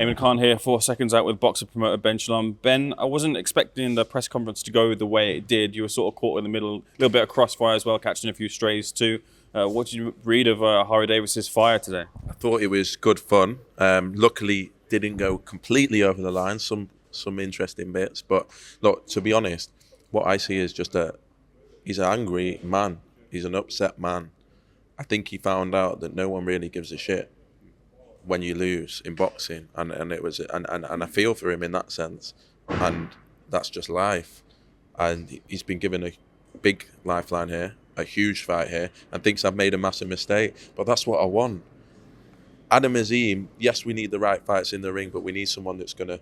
Eamon Khan here for Seconds Out with boxer promoter Ben Shalom. Ben, I wasn't expecting the press conference to go the way it did. You were sort of caught in the middle, a little bit of crossfire as well, catching a few strays too. What did you read of Ohara Davies' fire today? I thought it was good fun. Luckily, didn't go completely over the line. Some interesting bits, but look, to be honest, what I see is just he's an angry man. He's an upset man. I think he found out that no one really gives a shit when you lose in boxing, and I feel for him in that sense, and that's just life. And he's been given a big lifeline here, a huge fight here, and thinks I've made a massive mistake. But that's what I want. AZIM, yes, we need the right fights in the ring, but we need someone that's gonna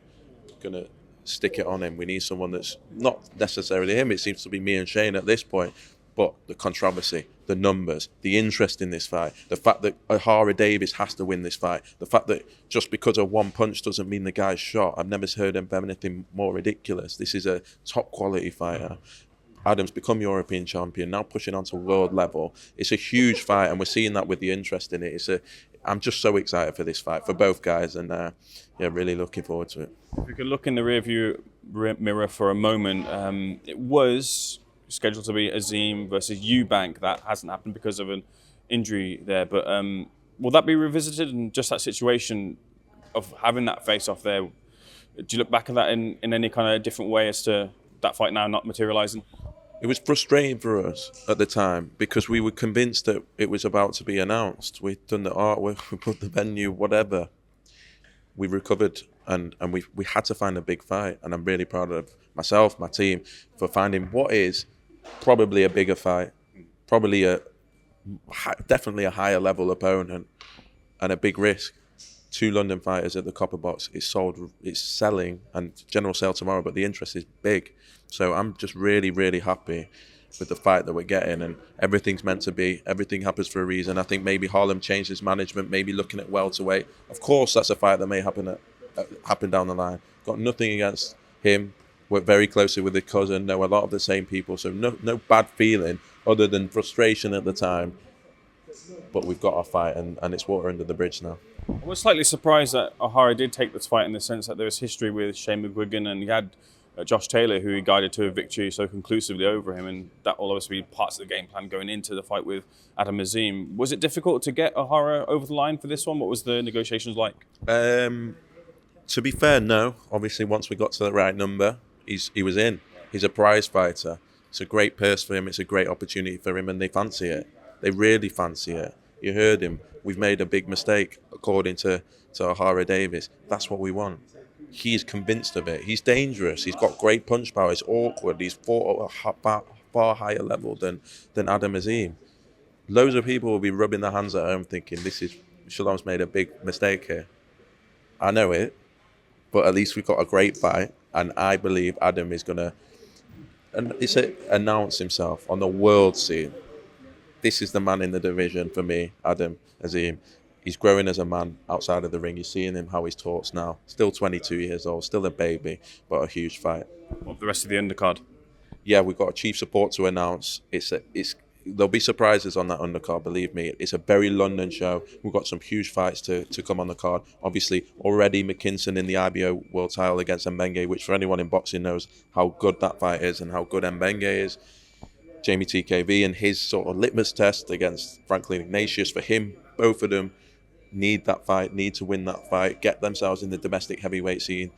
stick it on him. We need someone that's not necessarily him. It seems to be me and Shane at this point. But the controversy, the numbers, the interest in this fight, the fact that Ohara Davies has to win this fight, the fact that just because of one punch doesn't mean the guy's shot. I've never heard him have anything more ridiculous. This is a top quality fighter. Adam's become European champion, now pushing on to world level. It's a huge fight, and we're seeing that with the interest in it. I'm just so excited for this fight, for both guys, and really looking forward to it. If you could look in the rearview mirror for a moment, it was scheduled to be AZIM versus Eubank. That hasn't happened because of an injury there, but will that be revisited? And just that situation of having that face-off there, do you look back at that in any kind of different way as to that fight now not materialising? It was frustrating for us at the time because we were convinced that it was about to be announced. We'd done the artwork, we put the venue, whatever. We recovered and we had to find a big fight, and I'm really proud of myself, my team, for finding what is probably a bigger fight, probably definitely a higher level opponent, and a big risk. 2 London fighters at the Copper Box. It's selling, and general sale tomorrow, but the interest is big. So I'm just really, really happy with the fight that we're getting, and everything's meant to be. Everything happens for a reason. I think maybe Harlem changed his management, maybe looking at welterweight. Of course, that's a fight that may happen down the line. Got nothing against him. Work very closely with his cousin, know a lot of the same people, so no bad feeling other than frustration at the time. But we've got our fight, and it's water under the bridge now. I was slightly surprised that Ohara did take this fight in the sense that there was history with Shane McGuigan, and he had Josh Taylor, who he guided to a victory so conclusively over him, and that will obviously be parts of the game plan going into the fight with AZIM. Was it difficult to get Ohara over the line for this one? What was the negotiations like? To be fair, no. Obviously, once we got to the right number, he was in. He's a prize fighter. It's a great purse for him. It's a great opportunity for him, and they fancy it. They really fancy it. You heard him. We've made a big mistake, according to Ohara Davies. That's what we want. He's convinced of it. He's dangerous. He's got great punch power. He's awkward. He's fought at a far higher level than AZIM. Loads of people will be rubbing their hands at home thinking, Shalom's made a big mistake here. I know it, but at least we've got a great fight, and I believe Adam is going to announce himself on the world scene. This is the man in the division for me, AZIM. He's growing as a man outside of the ring. You're seeing him, how he talks now. Still 22 years old, still a baby, but a huge fight. What the rest of the undercard? Yeah, we've got a chief support to announce. There'll be surprises on that undercard, believe me. It's a very London show. We've got some huge fights to come on the card. Obviously, already McKinson in the IBO world title against Mbenge, which for anyone in boxing knows how good that fight is and how good Mbenge is. Jamie TKV and his sort of litmus test against Franklin Ignatius. For him, both of them need that fight, need to win that fight, get themselves in the domestic heavyweight scene.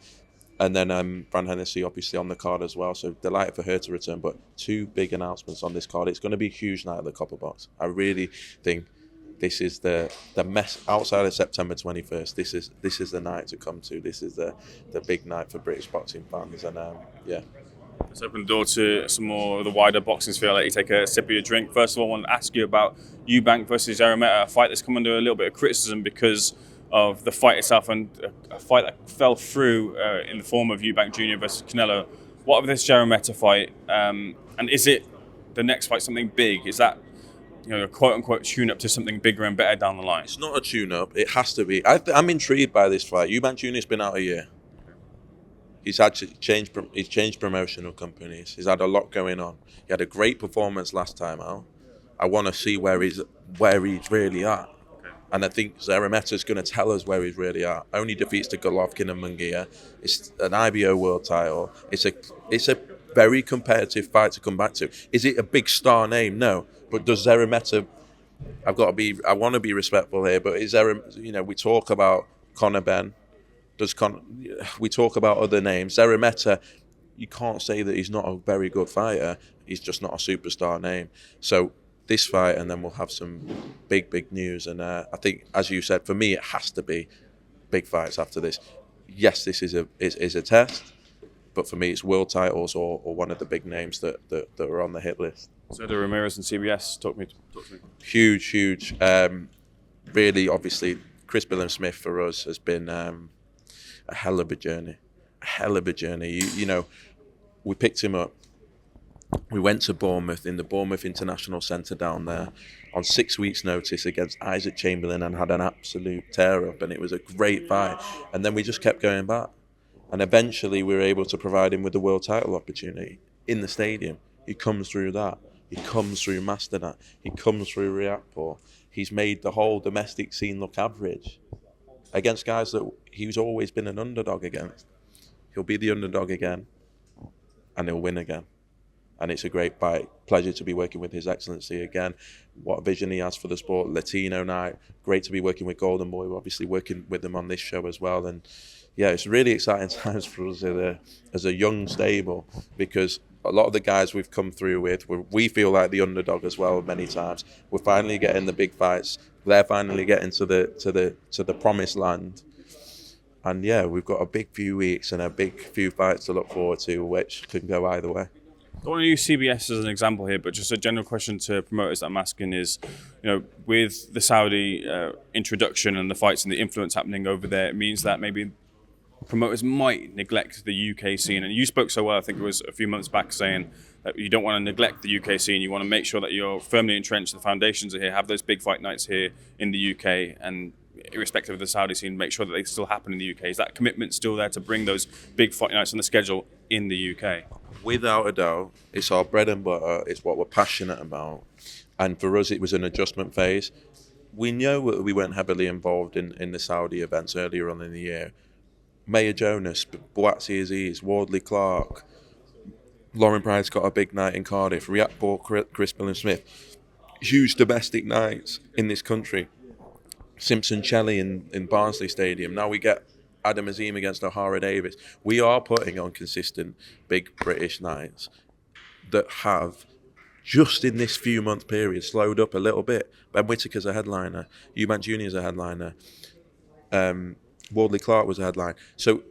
And then Fran Hennessy obviously on the card as well. So delighted for her to return. But 2 big announcements on this card. It's going to be a huge night at the Copper Box. I really think this is the mess outside of September 21st. This is the night to come to. This is the big night for British boxing fans. And yeah. Let's open the door to some more of the wider boxing sphere. I'll let you take a sip of your drink. First of all, I want to ask you about Eubank versus Arameta, a fight that's come under a little bit of criticism because of the fight itself, and a fight that fell through in the form of Eubank Jr. versus Canelo. What of this Arameta fight? And is it the next fight something big? Is that a quote-unquote tune-up to something bigger and better down the line? It's not a tune-up. It has to be. I'm intrigued by this fight. Eubank Jr.'s been out a year. He's actually changed promotional companies. He's had a lot going on. He had a great performance last time out. I want to see where he's really at. And I think Zeremeta's going to tell us where he's really at. Only defeats to Golovkin and Munguia. It's an IBO world title. It's a very competitive fight to come back to. Is it a big star name? No. But does Zeremeta... I want to be respectful here, but is we talk about Conor Benn. We talk about other names. Zeremeta, you can't say that he's not a very good fighter. He's just not a superstar name. So this fight, and then we'll have some big news. And I think, as you said, for me, it has to be big fights after this. Yes, this is a test, but for me, it's world titles or one of the big names that are on the hit list. So the Ramirez and CBS, talk to me. Huge. Really, obviously, Chris Billam-Smith for us has been a hell of a journey. We picked him up. We went to Bournemouth, in the Bournemouth International Centre down there, on 6 weeks' notice against Isaac Chamberlain, and had an absolute tear-up, and it was a great fight. And then we just kept going back. And eventually we were able to provide him with the world title opportunity in the stadium. He comes through that. He comes through Masternat. He comes through Riakporhe. He's made the whole domestic scene look average against guys that he's always been an underdog against. He'll be the underdog again, and he'll win again. And it's a great fight. Pleasure to be working with His Excellency again. What vision he has for the sport. Latino night. Great to be working with Golden Boy. We're obviously working with them on this show as well. And yeah, it's really exciting times for us as a young stable, because a lot of the guys we've come through with, we feel like the underdog as well many times. We're finally getting the big fights. They're finally getting to the promised land. And yeah, we've got a big few weeks and a big few fights to look forward to, which can go either way. I don't want to use CBS as an example here, but just a general question to promoters that I'm asking is, with the Saudi introduction and the fights and the influence happening over there, it means that maybe promoters might neglect the UK scene. And you spoke so well, I think it was a few months back, saying that you don't want to neglect the UK scene. You want to make sure that you're firmly entrenched, the foundations are here, have those big fight nights here in the UK, and irrespective of the Saudi scene, make sure that they still happen in the UK. Is that commitment still there to bring those big fight nights on the schedule in the UK? Without a doubt, it's our bread and butter. It's what we're passionate about. And for us, it was an adjustment phase. We know that we weren't heavily involved in the Saudi events earlier on in the year. Maya Jonas, Boatsy Aziz, Wardley Clark, Lauren Pride's got a big night in Cardiff, Riakporhe, Chris Billam-Smith. Huge domestic nights in this country. Simpson Shelley in Barnsley Stadium. Now we get Adam Azim against Ohara Davies. We are putting on consistent big British nights that have, just in this few month period, slowed up a little bit. Ben Whittaker's a headliner. Eubank Jr.'s a headliner. Wardley Clark was a headline. So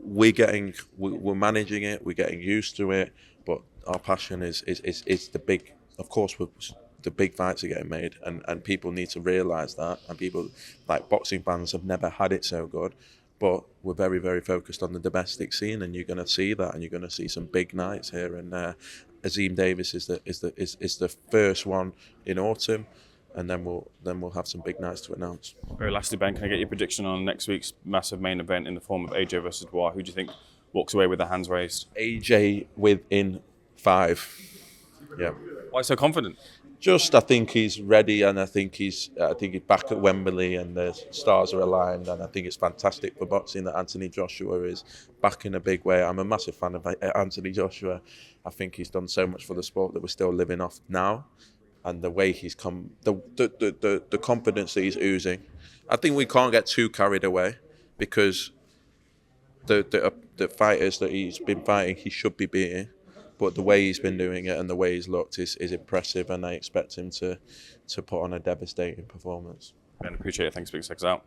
we're managing it, we're getting used to it, but our passion is the big, of course, the big fights are getting made, and people need to realise that, and people, like boxing fans, have never had it so good, but we're very, very focused on the domestic scene, and you're going to see that, and you're going to see some big nights here, and Azim Davies is the first one in autumn, and then we'll have some big nights to announce. Very lastly, Ben, can I get your prediction on next week's massive main event in the form of AJ versus Dubois? Who do you think walks away with their hands raised? AJ within 5. Yeah. Why so confident? I think he's ready, and I think he's back at Wembley, and the stars are aligned, and I think it's fantastic for boxing that Anthony Joshua is back in a big way. I'm a massive fan of Anthony Joshua. I think he's done so much for the sport that we're still living off now, and the way he's come, the confidence that he's oozing. I think we can't get too carried away, because the fighters that he's been fighting, he should be beating. But the way he's been doing it and the way he's looked is impressive, and I expect him to put on a devastating performance. Ben, appreciate it. Thanks for being SecondsOut.